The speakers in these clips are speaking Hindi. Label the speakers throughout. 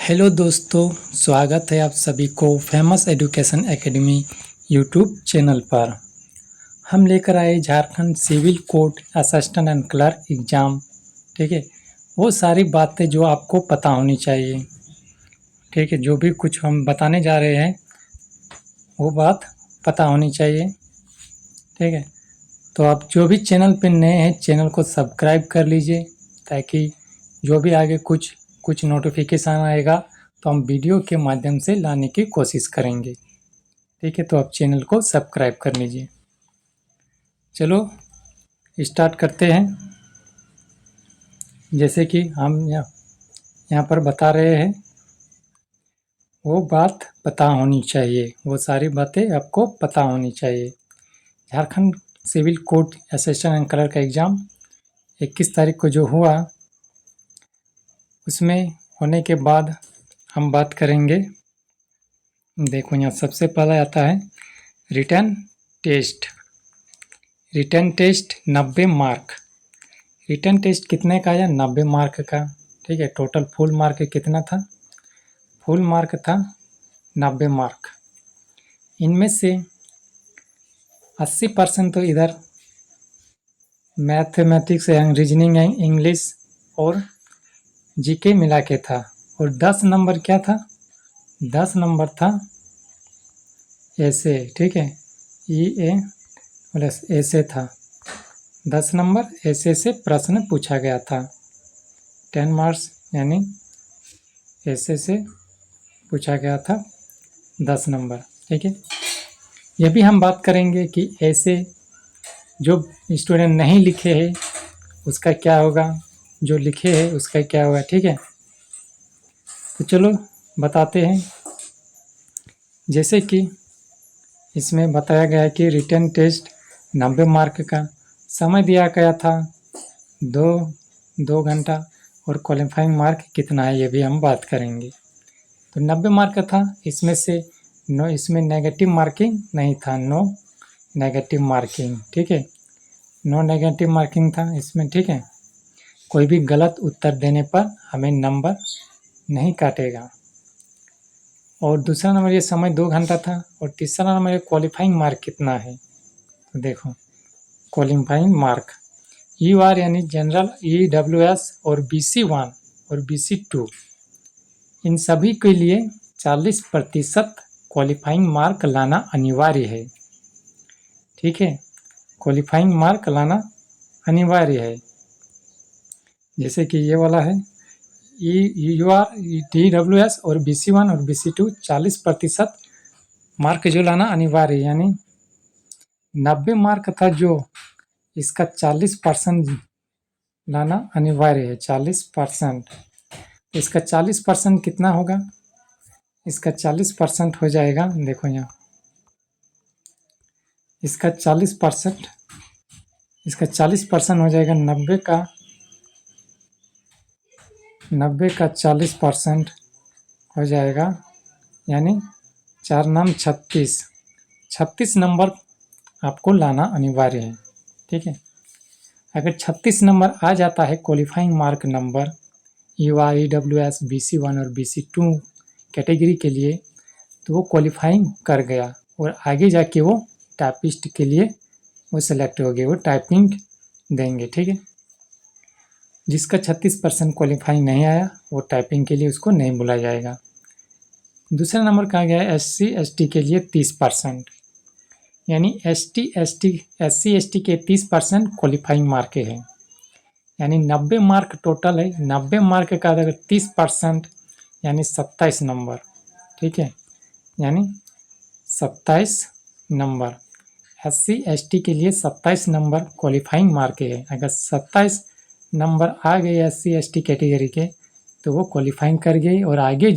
Speaker 1: हेलो दोस्तों, स्वागत है आप सभी को famous education academy YouTube channel पर। हम लेकर आए Jharkhand civil court assistant and clerk exam. ठीक है, वो सारी बातें जो आपको पता होनी चाहिए। ठीक है, जो भी कुछ हम बताने जा रहे हैं वो बात पता होनी चाहिए। ठीक है, तो आप जो भी चैनल पे नए हैं चैनल को सब्सक्राइब कर लीजिए, ताकि जो भी आगे कुछ कुछ नोटिफिकेशन आएगा तो हम वीडियो के माध्यम से लाने की कोशिश करेंगे। ठीक है, तो आप चैनल को सब्सक्राइब कर लीजिए। चलो स्टार्ट करते हैं। जैसे कि हम यहाँ पर बता रहे हैं, वो बात पता होनी चाहिए, वो सारी बातें आपको पता होनी चाहिए। Jharkhand civil court assistant and clerk का एग्ज़ाम 21 तारीख को जो हुआ, उसमें होने के बाद हम बात करेंगे। देखो यहाँ सबसे पहला आता है written test. Written test 90 mark. Written test कितने का आया? 90 मार्क का। ठीक है, टोटल फुल मार्क कितना था? फुल मार्क था 90 मार्क। इनमें से 80% तो इधर mathematics and reasoning and English और जीके मिला के था, और 10 नंबर क्या था? 10 नंबर था ऐसे। ठीक है, ई ए प्लस ऐसे था। 10 नंबर ऐसे से प्रश्न पूछा गया था। 10 मार्क्स यानी ऐसे से पूछा गया था 10 नंबर। ठीक है, यह भी हम बात करेंगे कि ऐसे जो स्टूडेंट नहीं लिखे हैं उसका क्या होगा, जो लिखे हैं उसका क्या होगा। ठीक है, तो चलो बताते हैं। जैसे कि इसमें बताया गया है कि रिटन टेस्ट 90 मार्क का, समय दिया गया था दो 2 घंटा, और क्वालिफाइंग मार्क कितना है ये भी हम बात करेंगे। तो 90 मार्क का था, इसमें से नो, इसमें नेगेटिव मार्किंग नहीं था, नो नेगेटिव मार्किंग। ठीक है, नो नेगेटिव मार्किंग था इसमें। ठीक है, कोई भी गलत उत्तर देने पर हमें नंबर नहीं काटेगा। और दूसरा नंबर ये समय 2 घंटा था, और तीसरा नंबर ये क्वालिफाइंग मार्क कितना है। तो देखो क्वालिफाइंग मार्क यू आर यानी जनरल, EWS और BC1 और BC2, इन सभी के लिए 40% क्वालिफाइंग मार्क लाना अनिवार्य है। ठीक है, क्वालिफाइंग मार्क लाना अनिवार्य है। जैसे कि ये वाला है UR, DWS और BC1 और BC2 40% मार्क जो लाना अनिवार्य है, यानी 90 मार्क था जो, इसका 40% लाना अनिवार्य है। 40%, इसका 40% कितना होगा? इसका 40% हो जाएगा, देखो यहाँ इसका 40%, इसका 40% हो जाएगा 90 का 40% हो जाएगा, यानी 36 नंबर आपको लाना अनिवार्य है। ठीक है, अगर 36 नंबर आ जाता है qualifying mark number UR, EWS, BC1 और BC2 कैटेगरी के लिए, तो वो क्वालिफाइंग कर गया, और आगे जाके वो टाइपिस्ट के लिए वो सेलेक्ट हो गए, वो टाइपिंग देंगे। ठीक है, जिसका 36% क्वालिफाइंग नहीं आया वो टाइपिंग के लिए उसको नहीं बुलाया जाएगा। दूसरा नंबर कहा गया है SC ST के लिए 30%, यानी SC ST के 30% क्वालिफाइंग मार्क है, यानी 90 मार्क टोटल है। 90 मार्क का अगर 30% यानी 27 नंबर। ठीक है, यानी 27 नंबर SC ST के लिए 27 नंबर क्वालिफाइंग मार्क है। अगर 27 नंबर आ गए SC ST कैटेगरी के तो वो क्वालिफाइंग कर गए, और आगे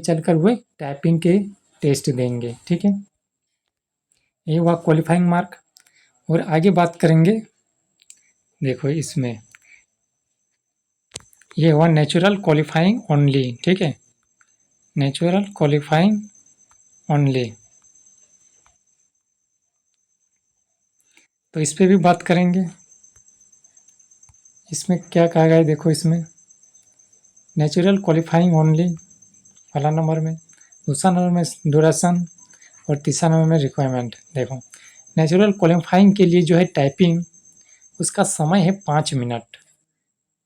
Speaker 1: चलकर वे टाइपिंग के टेस्ट देंगे। ठीक है, ये हुआ क्वालिफाइंग मार्क। और आगे बात करेंगे, देखो इसमें ये हुआ नेचुरल क्वालिफाइंग ओनली। ठीक है, नेचुरल क्वालिफाइंग ओनली, तो इस पे भी बात करेंगे। इसमें क्या कहा गया है, देखो इसमें नेचुरल क्वालिफाइंग ओनली पहला नंबर में, दूसरा नंबर में ड्यूरेशन और तीसरा नंबर में रिक्वायरमेंट। देखो नेचुरल क्वालिफाइंग के लिए जो है टाइपिंग, उसका समय है 5 मिनट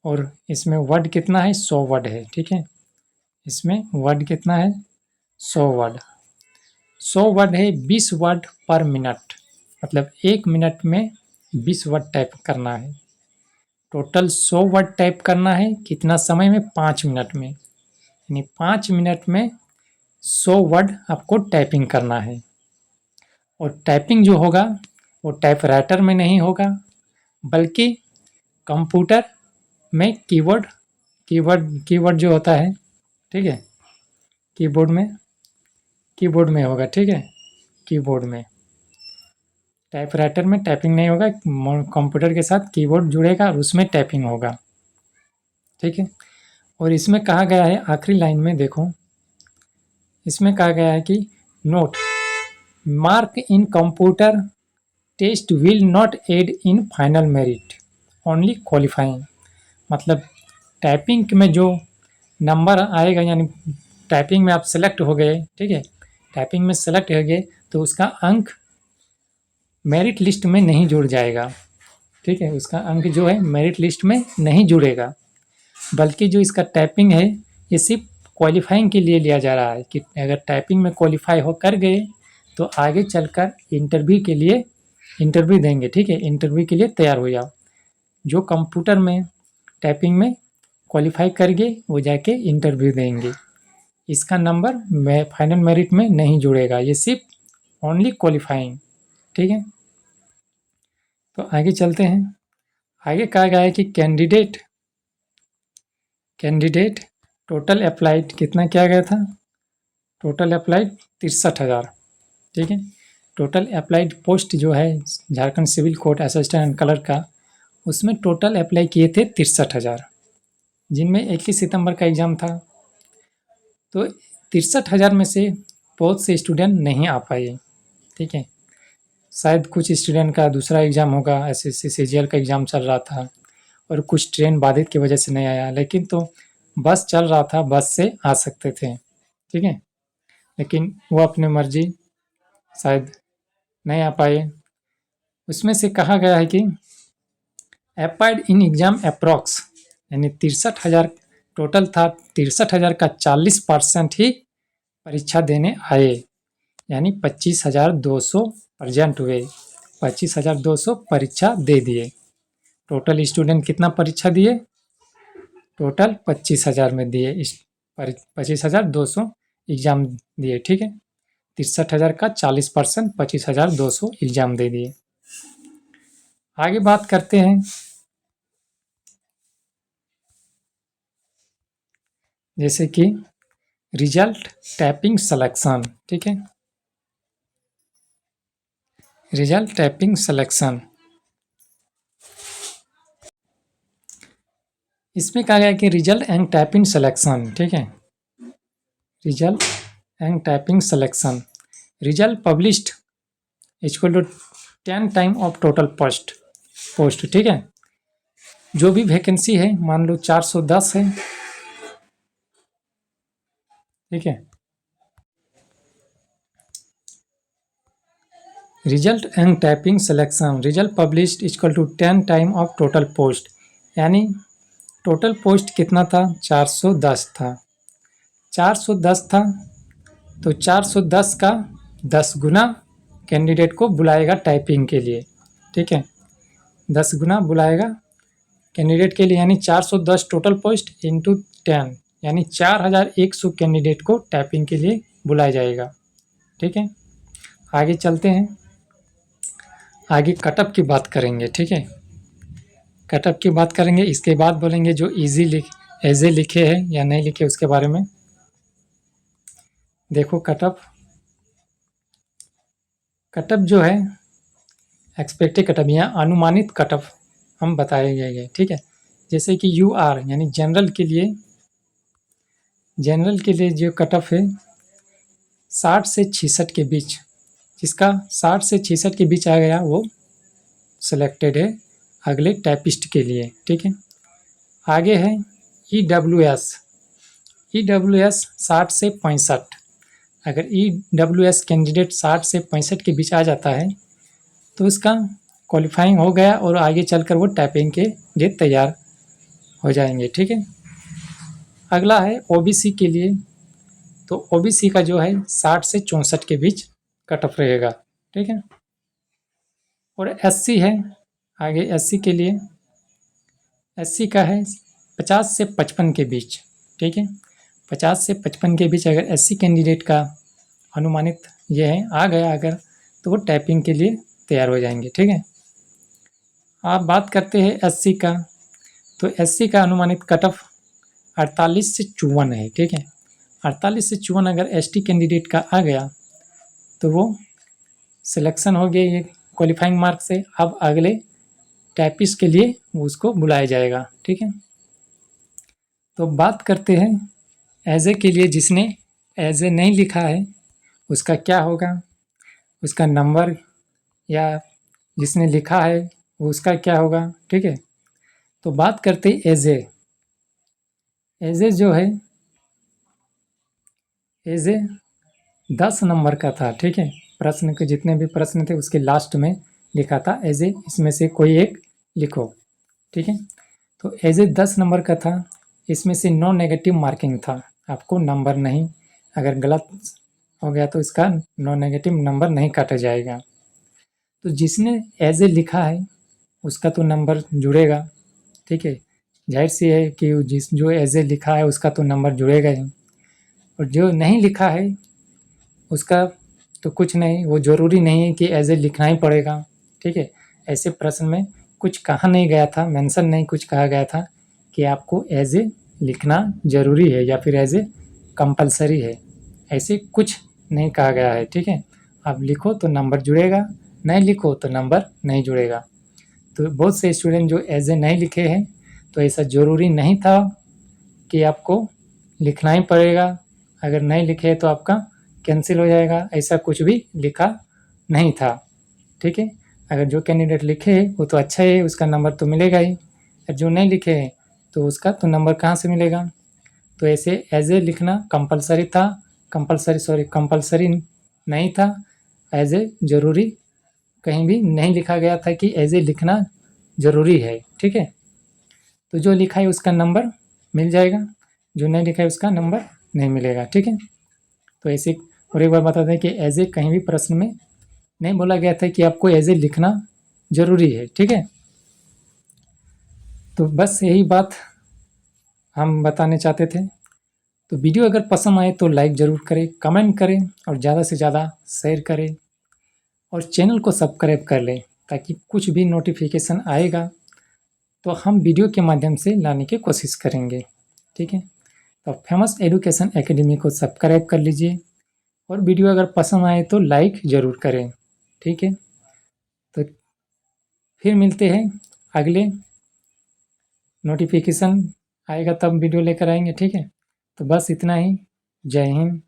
Speaker 1: और इसमें वर्ड कितना है, 100 वर्ड है। ठीक है, इसमें वर्ड कितना है, 100 वर्ड। 100 वर्ड है, 20 वर्ड पर मिनट, मतलब 1 मिनट में 20 वर्ड टाइप करना है। टोटल 100 वर्ड टाइप करना है, कितना समय में, 5 मिनट में। यानी 5 मिनट में 100 वर्ड आपको टाइपिंग करना है। और टाइपिंग जो होगा वो टाइपराइटर में नहीं होगा, बल्कि कंप्यूटर में कीबोर्ड कीबोर्ड जो होता है, ठीक है, कीबोर्ड में होगा। ठीक है, कीबोर्ड में, टाइपराइटर में टाइपिंग नहीं होगा, कंप्यूटर के साथ कीबोर्ड जुड़ेगा और उसमें टाइपिंग होगा। ठीक है, और इसमें कहा गया है आखिरी लाइन में, देखो इसमें कहा गया है कि note mark in computer test will not add in final merit, only qualifying. मतलब टाइपिंग में जो नंबर आएगा, यानी टाइपिंग में आप सेलेक्ट हो गए, ठीक है, टाइपिंग में सेलेक्ट हो गए तो उसका अंक मेरिट लिस्ट में नहीं जुड़ जाएगा। ठीक है, उसका अंक जो है मेरिट लिस्ट में नहीं जुड़ेगा, बल्कि जो इसका टाइपिंग है ये सिर्फ क्वालिफाइंग के लिए लिया जा रहा है कि अगर टाइपिंग में क्वालिफाई हो कर गए तो आगे चलकर इंटरव्यू के लिए इंटरव्यू देंगे। ठीक है, इंटरव्यू के लिए तैयार हो जाओ। जो कंप्यूटर में टाइपिंग में क्वालिफाई कर गए वो जाके इंटरव्यू देंगे, इसका नंबर फाइनल मेरिट में नहीं जुड़ेगा, ये सिर्फ ओनली क्वालिफाइंग। ठीक है, तो आगे चलते हैं। आगे कहा गया है कि कैंडिडेट टोटल अप्लाइड कितना किया गया था, टोटल अप्लाइड 63,000। ठीक है, टोटल अप्लाइड पोस्ट जो है Jharkhand civil court assistant and clerk का, उसमें टोटल अप्लाई किए थे 63,000, जिनमें 21 सितंबर का एग्ज़ाम था। तो 63,000 में से बहुत से स्टूडेंट नहीं आ पाए। ठीक है, शायद कुछ स्टूडेंट का दूसरा एग्ज़ाम होगा, एसएससी सीजीएल का एग्ज़ाम चल रहा था और कुछ ट्रेन बाधित की वजह से नहीं आया, लेकिन तो बस चल रहा था, बस से आ सकते थे। ठीक है, लेकिन वो अपने मर्जी शायद नहीं आ पाए। उसमें से कहा गया है कि अप्लाइड इन एग्ज़ाम अप्रॉक्स, यानी 63,000 टोटल था, 63,000 का 40% ही परीक्षा देने आए, यानी 25,200 प्रेजेंट हुए, 25,200 परीक्षा दे दिए। टोटल स्टूडेंट कितना परीक्षा दिए, टोटल 25,000 में दिए, 25,200 एग्ज़ाम दिए। ठीक है, 63,000 का 40%, 25,200 एग्ज़ाम दे दिए। आगे बात करते हैं, जैसे कि रिजल्ट टाइपिंग सिलेक्शन। ठीक है, रिजल्ट टाइपिंग सिलेक्शन, इसमें कहा गया कि रिजल्ट एंड टाइपिंग सिलेक्शन। ठीक है, result and typing selection, result published equal to 10 time of total post. ठीक है, जो भी वैकेंसी है, मान लो 410 है। ठीक है, result and typing selection, result published equal to 10 time of total post, यानी टोटल पोस्ट कितना था, 410 था। 410 था तो 410 का 10 गुना कैंडिडेट को बुलाएगा टाइपिंग के लिए। ठीक है, 10 गुना बुलाएगा कैंडिडेट के लिए, यानी 410 टोटल पोस्ट इंटू 10, यानी 4,100 कैंडिडेट को टाइपिंग के लिए बुलाया जाएगा। ठीक है, आगे चलते हैं, आगे कटअप की बात करेंगे। ठीक है, कटअप की बात करेंगे, इसके बाद बोलेंगे जो ऐसे लिखे हैं या नहीं लिखे उसके बारे में। देखो कटअप जो है एक्सपेक्टेड कटअप या अनुमानित कटअप हम बताए गए। ठीक है, जैसे कि UR यानी जनरल के लिए जो कटअप है 60 से 66 के बीच, जिसका 60 से 66 के बीच आ गया वो सिलेक्टेड है अगले टाइपिस्ट के लिए। ठीक है, आगे है EWS EWS 60 से 65, अगर EWS कैंडिडेट 60 से 65 के बीच आ जाता है तो उसका क्वालिफाइंग हो गया और आगे चलकर वो टाइपिंग के लिए तैयार हो जाएंगे। ठीक है। अगला है OBC के लिए, तो OBC का जो है 60 से 64 के बीच कट ऑफ रहेगा। ठीक है। और SC है, आगे SC के लिए SC का है 50 से 55 के बीच। ठीक है। 50 से 55 के बीच अगर SC कैंडिडेट का अनुमानित ये है आ गया अगर, तो वो टाइपिंग के लिए तैयार हो जाएंगे। ठीक है। आप बात करते हैं SC का, तो SC का अनुमानित कट ऑफ 48 से 54 है। ठीक है। 48 से 54 अगर ST कैंडिडेट का आ गया तो वो सिलेक्शन हो गया ये क्वालिफाइंग मार्क से। अब अगले टाइपिस्ट के लिए उसको बुलाया जाएगा। ठीक है। तो बात करते हैं एज ए के लिए, जिसने एज ए नहीं लिखा है उसका क्या होगा, उसका नंबर, या जिसने लिखा है उसका क्या होगा। ठीक है। तो बात करते हैं एज ए जो है एज ए 10 नंबर का था। ठीक है। प्रश्न के जितने भी प्रश्न थे उसके लास्ट में लिखा था एज ए, इसमें से कोई एक लिखो। ठीक है। तो एज ए 10 नंबर का था, इसमें से नो नेगेटिव मार्किंग था, आपको नंबर नहीं, अगर गलत हो गया तो इसका नो नेगेटिव नंबर नहीं काटा जाएगा। तो जिसने एज ए लिखा है उसका तो नंबर जुड़ेगा। ठीक है। जाहिर सी है कि जो एज ए लिखा है उसका तो नंबर जुड़ेगा ही, और जो नहीं लिखा है उसका तो कुछ नहीं, वो ज़रूरी नहीं है कि एज ए लिखना ही पड़ेगा। ठीक है। ऐसे प्रश्न में कुछ कहा नहीं गया था, मेंशन नहीं कुछ कहा गया था कि आपको एज ए लिखना ज़रूरी है या फिर एज ए कंपलसरी है, ऐसे कुछ नहीं कहा गया है। ठीक है। आप लिखो तो नंबर जुड़ेगा, नहीं लिखो तो नंबर नहीं जुड़ेगा। तो बहुत से स्टूडेंट जो एज ए नहीं लिखे हैं, तो ऐसा ज़रूरी नहीं था कि आपको लिखना ही पड़ेगा, अगर नहीं लिखे तो आपका कैंसिल हो जाएगा, ऐसा कुछ भी लिखा नहीं था। ठीक है। अगर जो कैंडिडेट लिखे है वो तो अच्छा है, उसका नंबर तो मिलेगा ही, और जो नहीं लिखे है तो उसका तो नंबर कहाँ से मिलेगा। तो ऐसे एज ए लिखना कंपलसरी था, कंपलसरी नहीं था, एज ए ज़रूरी कहीं भी नहीं लिखा गया था कि एज ए लिखना ज़रूरी है। ठीक है। तो जो लिखा है उसका नंबर मिल जाएगा, जो नहीं लिखा है उसका नंबर नहीं मिलेगा। ठीक है। तो ऐसे, और एक बार बता दें कि एज ए कहीं भी प्रश्न में नहीं बोला गया था कि आपको एज ए लिखना ज़रूरी है। ठीक है। तो बस यही बात हम बताने चाहते थे। तो वीडियो अगर पसंद आए तो लाइक ज़रूर करें, कमेंट करें और ज़्यादा से ज़्यादा शेयर करें, और चैनल को सब्सक्राइब कर लें ताकि कुछ भी नोटिफिकेशन आएगा तो हम वीडियो के माध्यम से लाने की कोशिश करेंगे। ठीक है। तो फेमस एजुकेशन एकेडमी को सब्सक्राइब कर लीजिए, और वीडियो अगर पसंद आए तो लाइक ज़रूर करें। ठीक है। तो फिर मिलते हैं, अगले नोटिफिकेशन आएगा तब वीडियो लेकर आएंगे। ठीक है। तो बस इतना ही। जय हिंद।